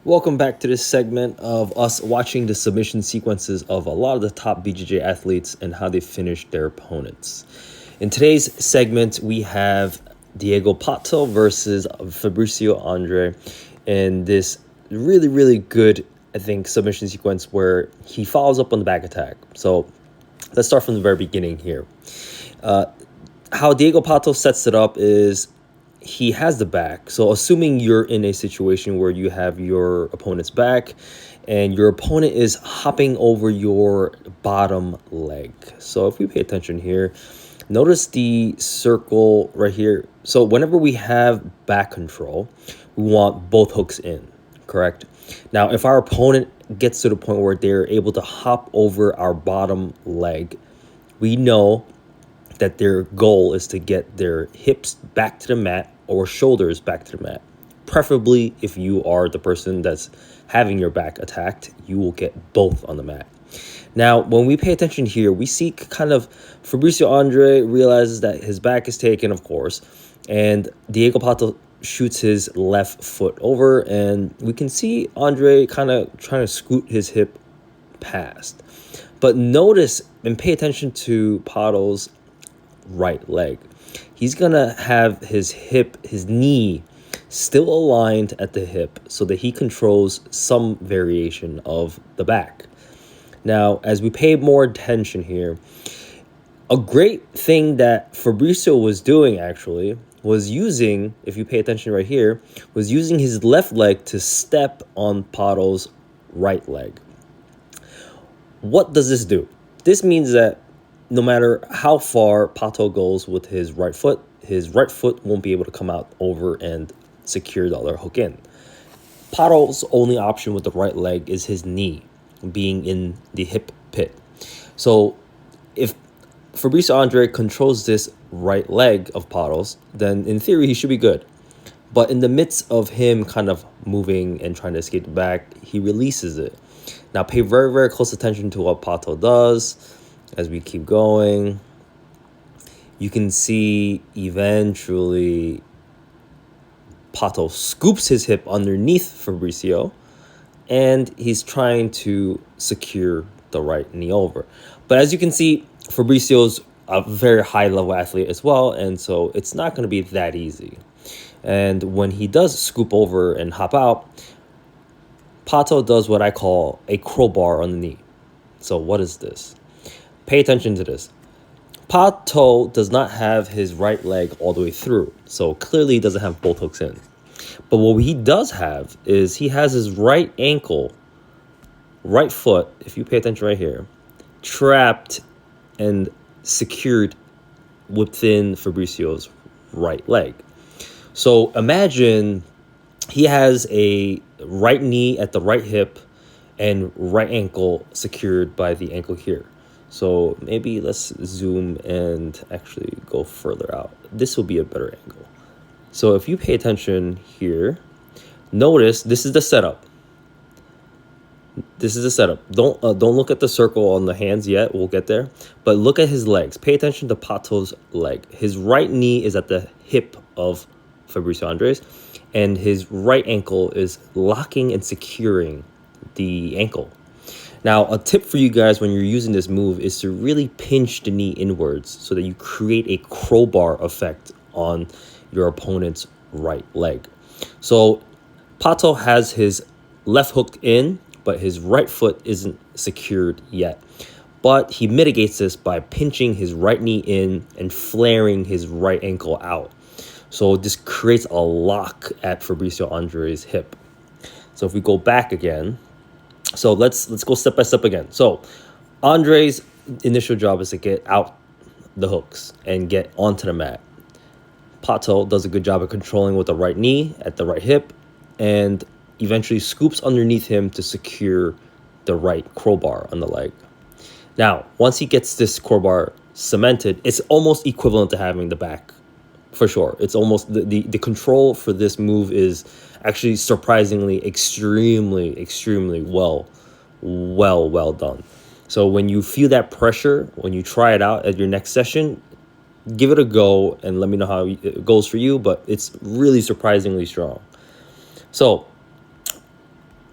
Welcome back to this segment of us watching the submission sequences of a lot of the top BJJ athletes and how they finish their opponents. In today's segment, we have Diego Pato versus Fabricio Andrey in this really good, I think, submission sequence where he follows up on the back attack. So let's start from the very beginning here. How Diego Pato sets it up is he has the back. So assuming you're in a situation where you have your opponent's back and your opponent is hopping over your bottom leg. So if we pay attention here, notice the circle right here. So whenever we have back control, we want both hooks in, correct? Now, if our opponent gets to the point where they're able to hop over our bottom leg, we know that their goal is to get their hips back to the mat or shoulders back to the mat. Preferably, if you are the person that's having your back attacked, you will get both on the mat. Now, when we pay attention here, we see kind of Fabricio Andrey realizes that his back is taken, of course, and Diego Pato shoots his left foot over, and we can see Andrey kind of trying to scoot his hip past. But notice and pay attention to Pato's right leg. He's gonna have his knee still aligned at the hip so that he controls some variation of the back. Now, as we pay more attention here, a great thing that Fabricio was doing actually was using, if you pay attention right here, was using his left leg to step on Pato's right leg. What does this do? This means that no matter how far Pato goes with his right foot won't be able to come out over and secure the other hook in. Pato's only option with the right leg is his knee being in the hip pit. So if Fabricio Andrey controls this right leg of Pato's, then in theory he should be good. But in the midst of him kind of moving and trying to escape the back, he releases it. Now pay very close attention to what Pato does. As we keep going, you can see eventually Pato scoops his hip underneath Fabricio, and he's trying to secure the right knee over. But as you can see, Fabricio's a very high-level athlete as well, and so it's not going to be that easy. And when he does scoop over and hop out, Pato does what I call a crowbar on the knee. So what is this? Pay attention to this. Pato does not have his right leg all the way through, so clearly he doesn't have both hooks in. But what he does have is he has his right ankle, right foot, if you pay attention right here, trapped and secured within Fabricio's right leg. So imagine he has a right knee at the right hip and right ankle secured by the ankle here. So maybe let's zoom and actually go further out. This will be a better angle. So if you pay attention here, notice this is the setup. This is the setup. Don't look at the circle on the hands yet. We'll get there. But look at his legs. Pay attention to Pato's leg. His right knee is at the hip of Fabricio Andrey's, and his right ankle is locking and securing the ankle. Now, a tip for you guys when you're using this move is to really pinch the knee inwards so that you create a crowbar effect on your opponent's right leg. So Pato has his left hook in, but his right foot isn't secured yet. But he mitigates this by pinching his right knee in and flaring his right ankle out. So this creates a lock at Fabricio Andrey's hip. So if we go back again, so let's go step by step again. So Andrey's initial job is to get out the hooks and get onto the mat. Pato does a good job of controlling with the right knee at the right hip and eventually scoops underneath him to secure the right crowbar on the leg. Now, once he gets this crowbar cemented, it's almost equivalent to having the back, for sure. It's almost, the control for this move is actually surprisingly extremely well done. So when you feel that pressure, when you try it out at your next session, give it a go and let me know how it goes for you, but it's really surprisingly strong. So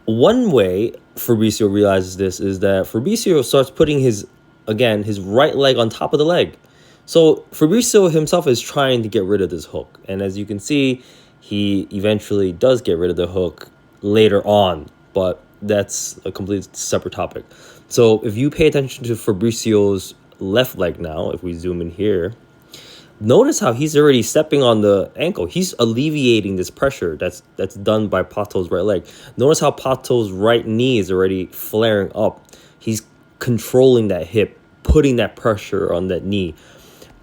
One way Fabricio realizes this is that Fabricio starts putting his right leg on top of the leg. So Fabricio himself is trying to get rid of this hook. And as you can see, he eventually does get rid of the hook later on, but that's a completely separate topic. So if you pay attention to Fabricio's left leg now, if we zoom in here, notice how he's already stepping on the ankle. He's alleviating this pressure that's done by Pato's right leg. Notice how Pato's right knee is already flaring up. He's controlling that hip, putting that pressure on that knee.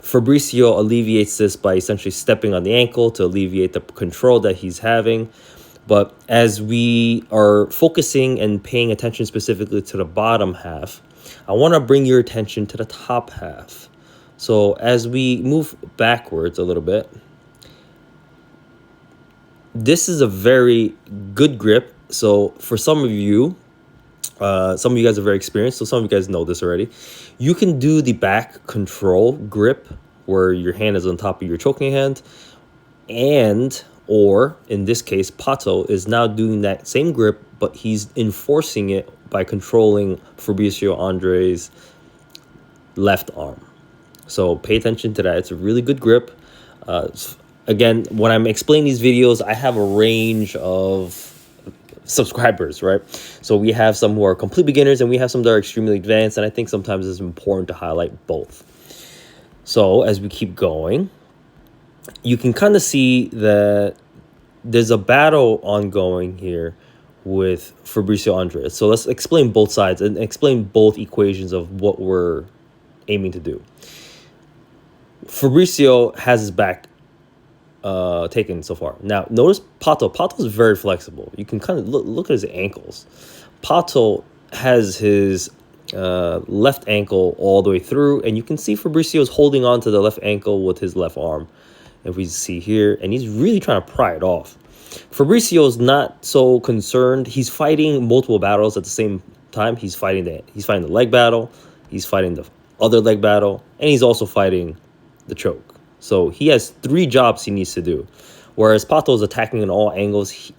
Fabricio alleviates this by essentially stepping on the ankle to alleviate the control that he's having. But as we are focusing and paying attention specifically to the bottom half, I want to bring your attention to the top half. So as we move backwards a little bit, this is a very good grip. So for some of you guys are very experienced, so some of you guys know this already. You can do the back control grip where your hand is on top of your choking hand, or in this case, Pato is now doing that same grip, but he's enforcing it by controlling Fabricio Andrey's left arm. So pay attention to that. It's a really good grip. Again, when I'm explaining these videos, I have a range of subscribers, right? So we have some who are complete beginners and we have some that are extremely advanced. And I think sometimes it's important to highlight both. So as we keep going, you can kind of see that there's a battle ongoing here with Fabricio Andrey. So let's explain both sides and explain both equations of what we're aiming to do. Fabricio has his back taken so far. Now, notice Pato. Pato is very flexible. You can kind of look at his ankles. Pato has his left ankle all the way through, and you can see Fabricio is holding on to the left ankle with his left arm. If we see here, and he's really trying to pry it off. Fabricio is not so concerned. He's fighting multiple battles at the same time. He's fighting the leg battle. He's fighting the other leg battle, and he's also fighting the choke. So he has 3 jobs he needs to do. Whereas Pato is attacking in all angles.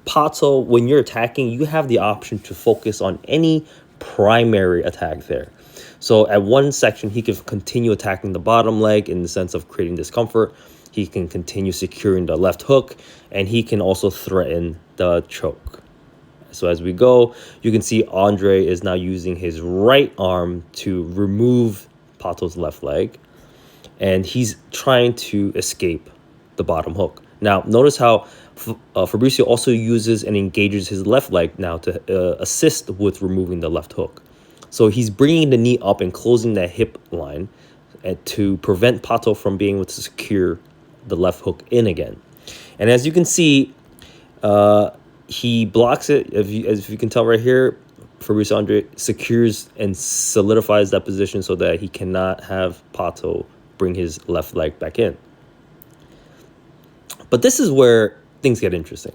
Pato, when you're attacking, you have the option to focus on any primary attack there. So at one section, he can continue attacking the bottom leg in the sense of creating discomfort. He can continue securing the left hook, and he can also threaten the choke. So as we go, you can see Andrey is now using his right arm to remove Pato's left leg, and he's trying to escape the bottom hook. Now, notice how Fabricio also uses and engages his left leg now to assist with removing the left hook. So he's bringing the knee up and closing that hip line to prevent Pato from being able to secure the left hook in again. And as you can see, he blocks it. As you can tell right here, Fabricio Andrey secures and solidifies that position so that he cannot have Pato bring his left leg back in. But this is where things get interesting.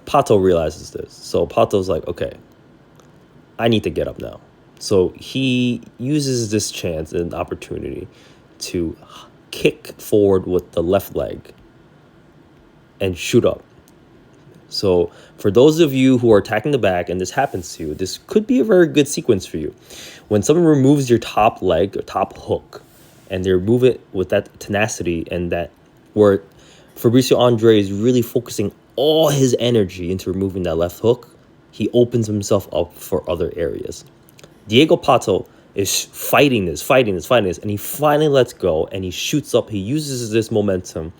Pato realizes this. So Pato's like, okay, I need to get up now. So he uses this chance and opportunity to kick forward with the left leg and shoot up. So for those of you who are attacking the back and this happens to you, this could be a very good sequence for you. When someone removes your top leg or top hook and they remove it with that tenacity and that where Fabricio Andrey is really focusing all his energy into removing that left hook, he opens himself up for other areas. Diego Pato is fighting this, and he finally lets go, and he shoots up. He uses this momentum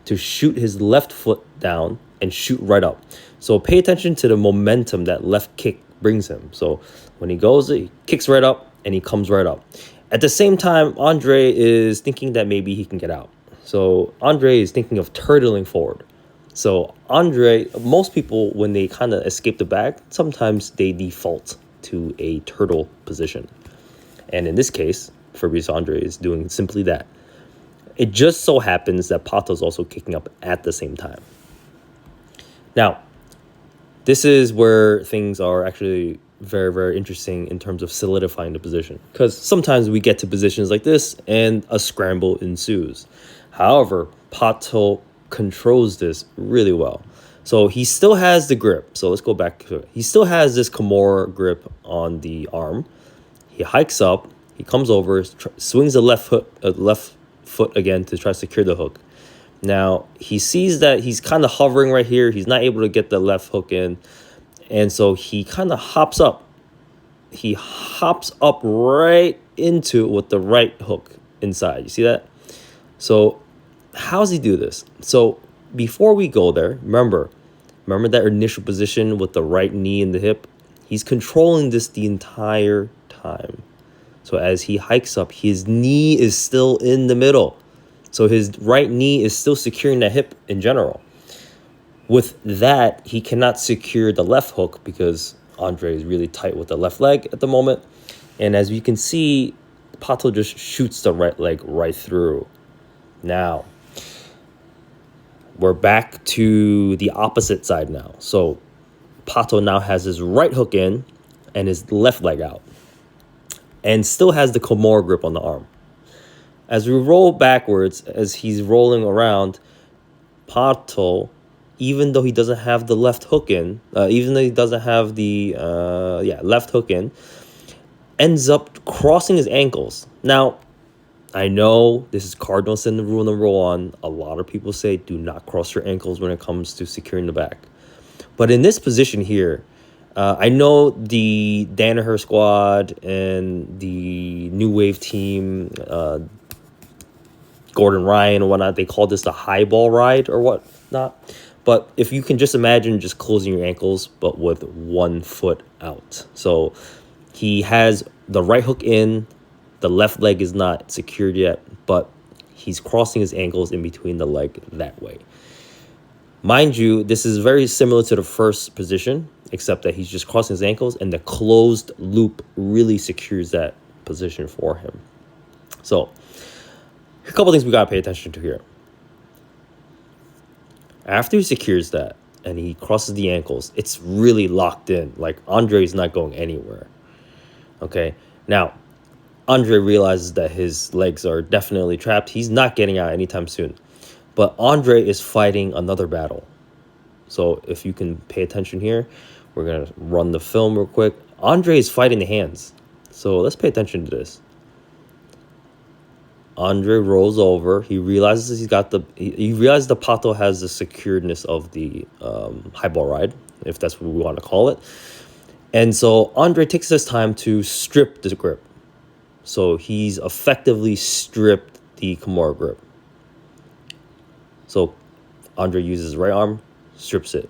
to shoot his left foot down and shoot right up. So pay attention to the momentum that left kick brings him. So when he goes, he kicks right up, and he comes right up. At the same time, Andrey is thinking that maybe he can get out. So Andrey is thinking of turtling forward. So Andrey, most people, when they kind of escape the back, sometimes they default to a turtle position. And in this case, Fabricio Andrey is doing simply that. It just so happens that Pato is also kicking up at the same time. Now, this is where things are actually very, very interesting in terms of solidifying the position. Because sometimes we get to positions like this and a scramble ensues. However, Pato controls this really well. So he still has the grip. So let's go back to it. He still has this Kimura grip on the arm. He hikes up. He comes over, swings the left foot again to try to secure the hook. Now, he sees that he's kind of hovering right here. He's not able to get the left hook in. And so he kind of hops up. He hops up right into it with the right hook inside. You see that? So how does he do this? So before we go there, remember that initial position with the right knee in the hip? He's controlling this the entire time. So as he hikes up, his knee is still in the middle. So his right knee is still securing the hip in general. With that, he cannot secure the left hook because Andrey is really tight with the left leg at the moment. And as you can see, Pato just shoots the right leg right through. Now, we're back to the opposite side now. So Pato now has his right hook in and his left leg out. And still has the Kimura grip on the arm. As we roll backwards, as he's rolling around, Pato, even though he doesn't have the left hook in, left hook in, ends up crossing his ankles. Now, I know this is cardinal sin, the rule number 1. A lot of people say do not cross your ankles when it comes to securing the back. But in this position here, I know the Danaher squad and the New Wave team, Gordon Ryan and whatnot, they call this the high ball ride or whatnot. But if you can just imagine just closing your ankles, but with one foot out. So he has the right hook in, the left leg is not secured yet, but he's crossing his ankles in between the leg that way. Mind you, this is very similar to the first position, except that he's just crossing his ankles and the closed loop really secures that position for him. So a couple things we got to pay attention to here. After he secures that and he crosses the ankles, it's really locked in. Like Andrey's not going anywhere. Okay. Now, Andrey realizes that his legs are definitely trapped. He's not getting out anytime soon. But Andrey is fighting another battle. So if you can pay attention here, we're going to run the film real quick. Andrey is fighting the hands. So let's pay attention to this. Andrey rolls over. He realizes he realizes the Pato has the securedness of the high ball ride, if that's what we want to call it. And so Andrey takes his time to strip the grip. So he's effectively stripped the Kimura grip. So Andrey uses his right arm, strips it.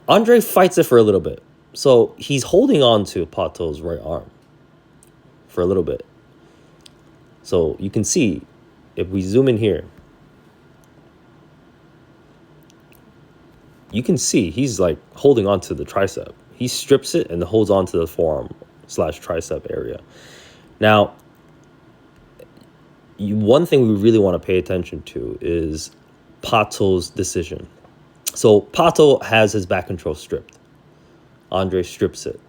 Andrey fights it for a little bit. So he's holding on to Pato's right arm for a little bit. So you can see, if we zoom in here, you can see he's like holding on to the tricep. He strips it and holds on to the forearm / tricep area. Now, one thing we really want to pay attention to is Pato's decision. So Pato has his back control stripped. Andrey strips it.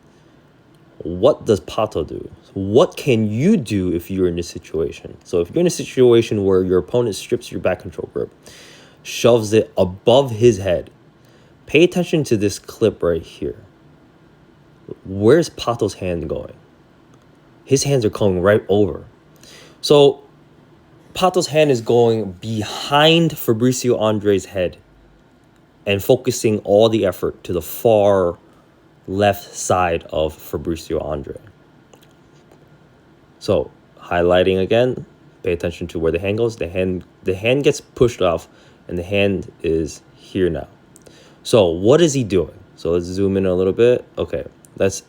What does Pato do? What can you do if you're in this situation? So if you're in a situation where your opponent strips your back control grip, shoves it above his head, pay attention to this clip right here. Where's Pato's hand going? His hands are coming right over. So Pato's hand is going behind Fabricio Andrey's head and focusing all the effort to the far left side of Fabricio Andrey. So highlighting again, pay attention to where the hand goes. The hand gets pushed off and the hand is here now. So what is he doing? So let's zoom in a little bit. Okay, let's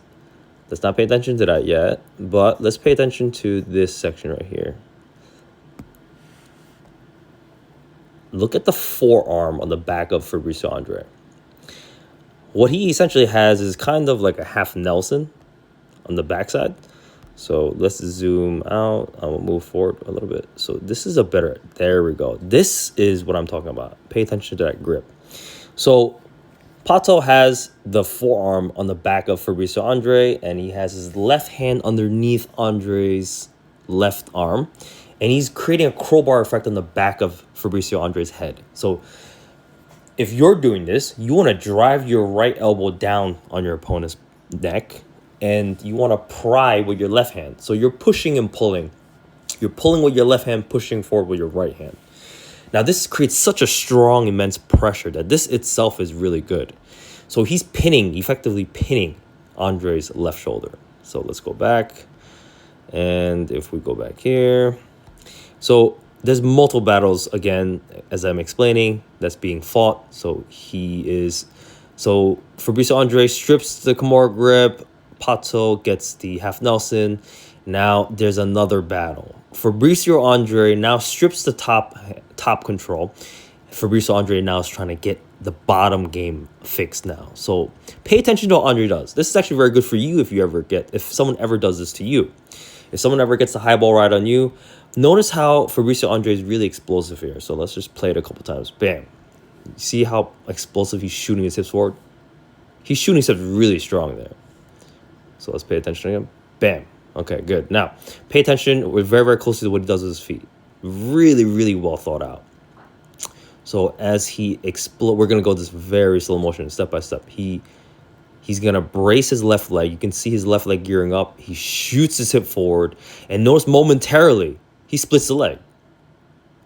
not pay attention to that yet, but let's pay attention to this section right here. Look at the forearm on the back of Fabricio Andrey. What he essentially has is kind of like a half Nelson on the backside. So let's zoom out. I will move forward a little bit. So this is a better, there we go. This is what I'm talking about. Pay attention to that grip. So Pato has the forearm on the back of Fabricio Andrey, and he has his left hand underneath Andrey's left arm, and he's creating a crowbar effect on the back of Fabricio Andrey's head. So if you're doing this, you want to drive your right elbow down on your opponent's neck, and you want to pry with your left hand. So you're pushing and pulling. You're pulling with your left hand, pushing forward with your right hand. Now, this creates such a strong, immense pressure that this itself is really good. So he's effectively pinning Andrey's left shoulder. So let's go back. And if we go back here, so there's multiple battles, again, as I'm explaining, that's being fought. So Fabricio Andrey strips the Kimura grip. Pato gets the half Nelson. Now there's another battle. Fabricio Andrey now strips the top control. Fabricio Andrey now is trying to get the bottom game fixed now. So pay attention to what Andrey does. This is actually very good for you if someone ever does this to you. If someone ever gets the high ball right on you, notice how Fabricio Andrey is really explosive here. So let's just play it a couple times. Bam. See how explosive he's shooting his hips forward? He's shooting his hips really strong there. So let's pay attention to him. Bam. Okay, good. Now, pay attention. We're very, very close to what he does with his feet. Really, really well thought out. So as he explodes, we're going to go this very slow motion, step by step. He's going to brace his left leg. You can see his left leg gearing up. He shoots his hip forward. And notice momentarily, he splits the leg.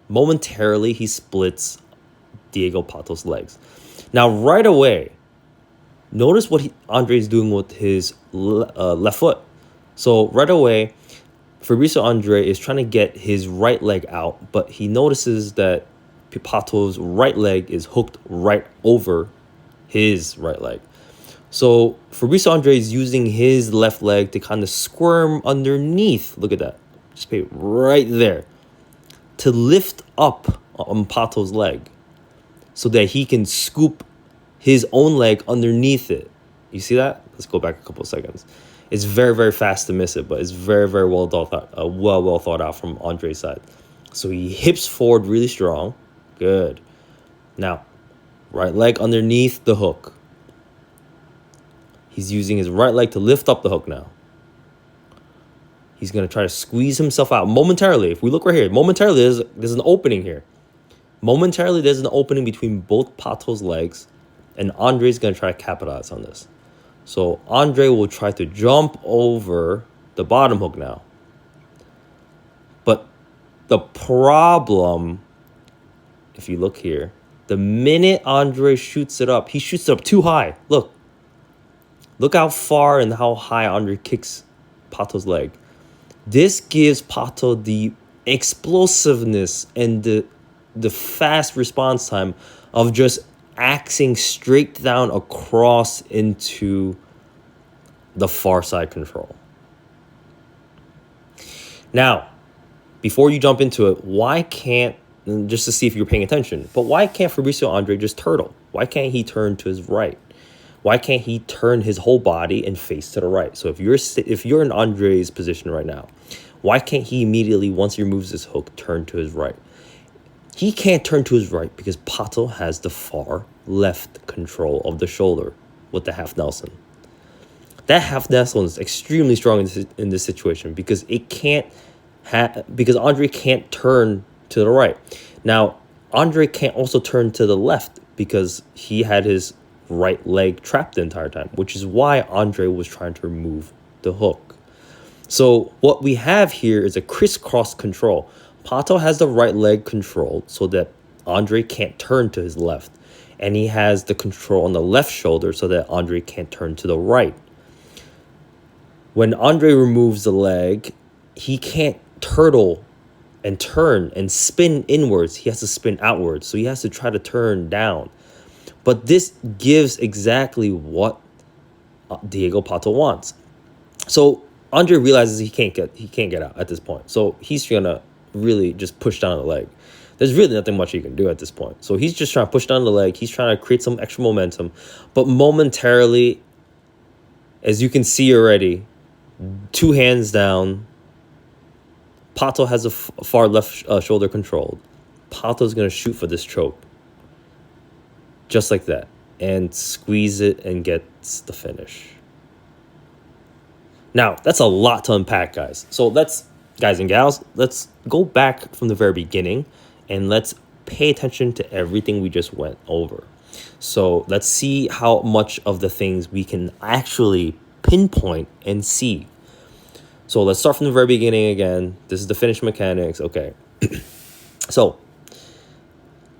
Momentarily, he splits Diego Pato's legs. Now, right away, notice what Andrey is doing with his left foot. So right away, Fabricio Andrey is trying to get his right leg out, but he notices that Pato's right leg is hooked right over his right leg. So Fabricio Andrey is using his left leg to kind of squirm underneath. Look at that. Just pay right there. To lift up on Pato's leg so that he can scoop his own leg underneath it. You see that? Let's go back a couple of seconds. It's very, very fast to miss it, but it's very, very well thought out from Andrey's side. So he hips forward really strong. Good. Now, right leg underneath the hook. He's using his right leg to lift up the hook now. He's going to try to squeeze himself out momentarily. If we look right here, momentarily there's an opening here. Momentarily there's an opening between both Pato's legs, and Andrey's going to try to capitalize on this. So Andrey will try to jump over the bottom hook now. But the problem, if you look here, the minute Andrey shoots it up, he shoots it up too high. Look how far and how high Andrey kicks Pato's leg. This gives Pato the explosiveness and the fast response time of just axing straight down across into the far side control. Now, before you jump into it, just to see if you're paying attention, but why can't Fabricio Andrey just turtle? Why can't he turn to his right? Why can't he turn his whole body and face to the right? So if you're in Andrey's position right now, why can't he immediately, once he removes his hook, turn to his right? He can't turn to his right because Pato has the far left control of the shoulder with the half Nelson. That half Nelson is extremely strong in this situation because because Andrey can't turn to the right. Now, Andrey can't also turn to the left because he had his right leg trapped the entire time, which is why Andrey was trying to remove the hook. So what we have here is a crisscross control. Pato has the right leg controlled so that Andrey can't turn to his left. And he has the control on the left shoulder so that Andrey can't turn to the right. When Andrey removes the leg, he can't turtle and turn and spin inwards. He has to spin outwards. So he has to try to turn down. But this gives exactly what Diego Pato wants. So Andrey realizes he can't get out at this point. So he's gonna really just push down the leg. There's really nothing much he can do at this point. So he's just trying to push down the leg. He's trying to create some extra momentum. But momentarily, as you can see already, 2 hands down, Pato has a far left shoulder controlled. Pato's going to shoot for this choke. Just like that. And squeeze it and gets the finish. Now, that's a lot to unpack, guys. So guys and gals, let's go back from the very beginning and let's pay attention to everything we just went over. So let's see how much of the things we can actually pinpoint and see. So let's start from the very beginning again. This is the finish mechanics. Okay. So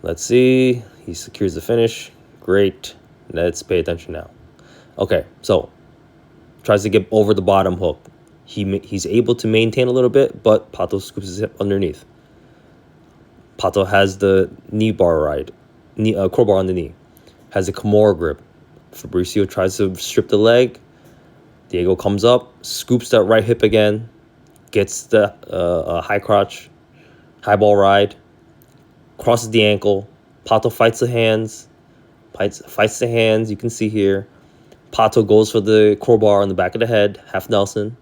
let's see. He secures the finish. Great. Let's pay attention now. Okay. So tries to get over the bottom hook. He's able to maintain a little bit, but Pato scoops his hip underneath. Pato has the knee bar ride, crowbar on the knee. Has a Kimura grip. Fabricio tries to strip the leg. Diego comes up, scoops that right hip again, gets the high crotch, high ball ride, crosses the ankle. Pato fights the hands, fights the hands. You can see here. Pato goes for the crowbar on the back of the head, half Nelson.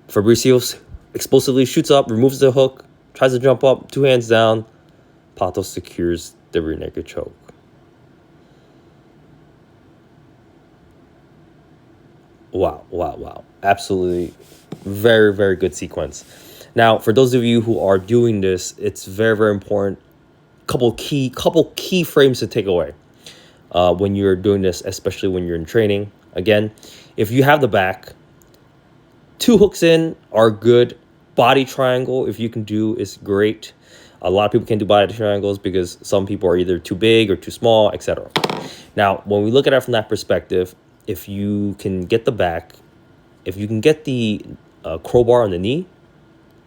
Fabricio explosively shoots up, removes the hook, tries to jump up, 2 hands down. Pato secures the rear naked choke. Wow, wow, wow. Absolutely very, very good sequence. Now, for those of you who are doing this, it's very, very important. Couple key frames to take away when you're doing this, especially when you're in training. Again, if you have the back, 2 hooks in are good. Body triangle, if you can do, is great. A lot of people can't do body triangles because some people are either too big or too small, etc. Now, when we look at it from that perspective, if you can get the back, if you can get the crowbar on the knee,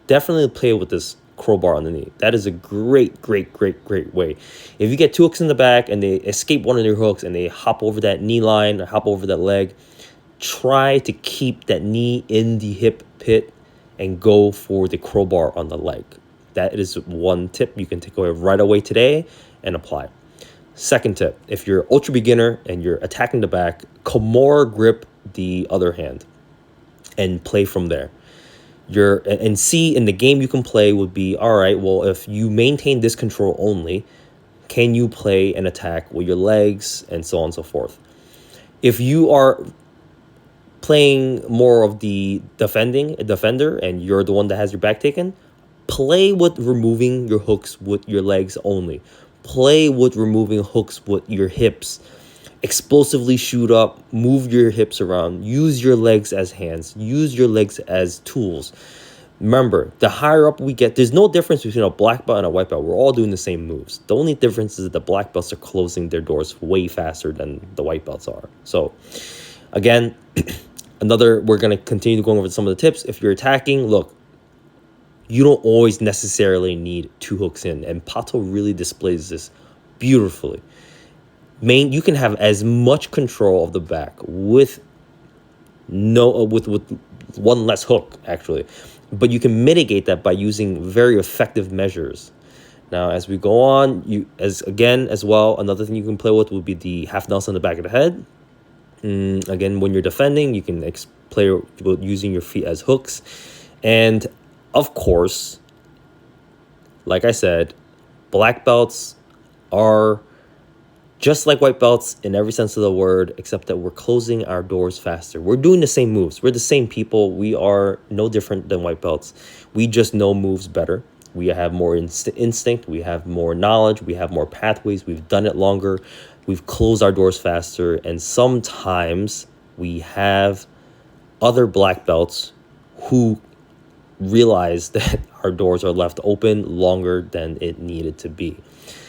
definitely play with this crowbar on the knee. That is a great way. If you get 2 hooks in the back and they escape one of your hooks and they hop over that knee line or hop over that leg, try to keep that knee in the hip pit and go for the crowbar on the leg. That is one tip you can take away right away today and apply. Second tip, if you're ultra beginner and you're attacking the back, Kimura grip the other hand and play from there. And see in the game you can play would be, all right, well, if you maintain this control only, can you play and attack with your legs and so on and so forth? If you are playing more of the defender and you're the one that has your back taken, play with removing your hooks with your legs only. Play with removing hooks with your hips. Explosively shoot up, move your hips around, use your legs as hands, use your legs as tools. Remember, the higher up we get, there's no difference between a black belt and a white belt. We're all doing the same moves. The only difference is that the black belts are closing their doors way faster than the white belts are. So, again, we're going to continue going over some of the tips. If you're attacking, look, you don't always necessarily need 2 hooks in, and Pato really displays this beautifully. You can have as much control of the back with one less hook, actually, but you can mitigate that by using very effective measures. Now, as we go on, as well, another thing you can play with would be the half Nelson on the back of the head. Again, when you're defending, you can play with using your feet as hooks. And of course, like I said, black belts are just like white belts in every sense of the word, except that we're closing our doors faster. We're doing the same moves. We're the same people. We are no different than white belts. We just know moves better. We have more instinct. We have more knowledge. We have more pathways. We've done it longer. We've closed our doors faster. And sometimes we have other black belts who realize that our doors are left open longer than it needed to be.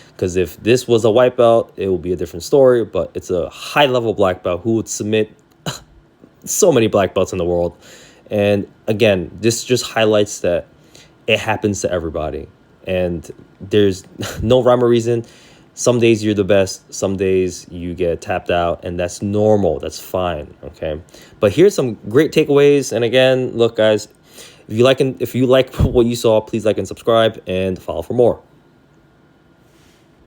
Because if this was a white belt, it would be a different story, but it's a high-level black belt who would submit so many black belts in the world. And again, this just highlights that it happens to everybody. And there's no rhyme or reason. Some days you're the best, some days you get tapped out, and that's normal, that's fine, okay? But here's some great takeaways. And again, look, guys, if you like what you saw, please like and subscribe and follow for more.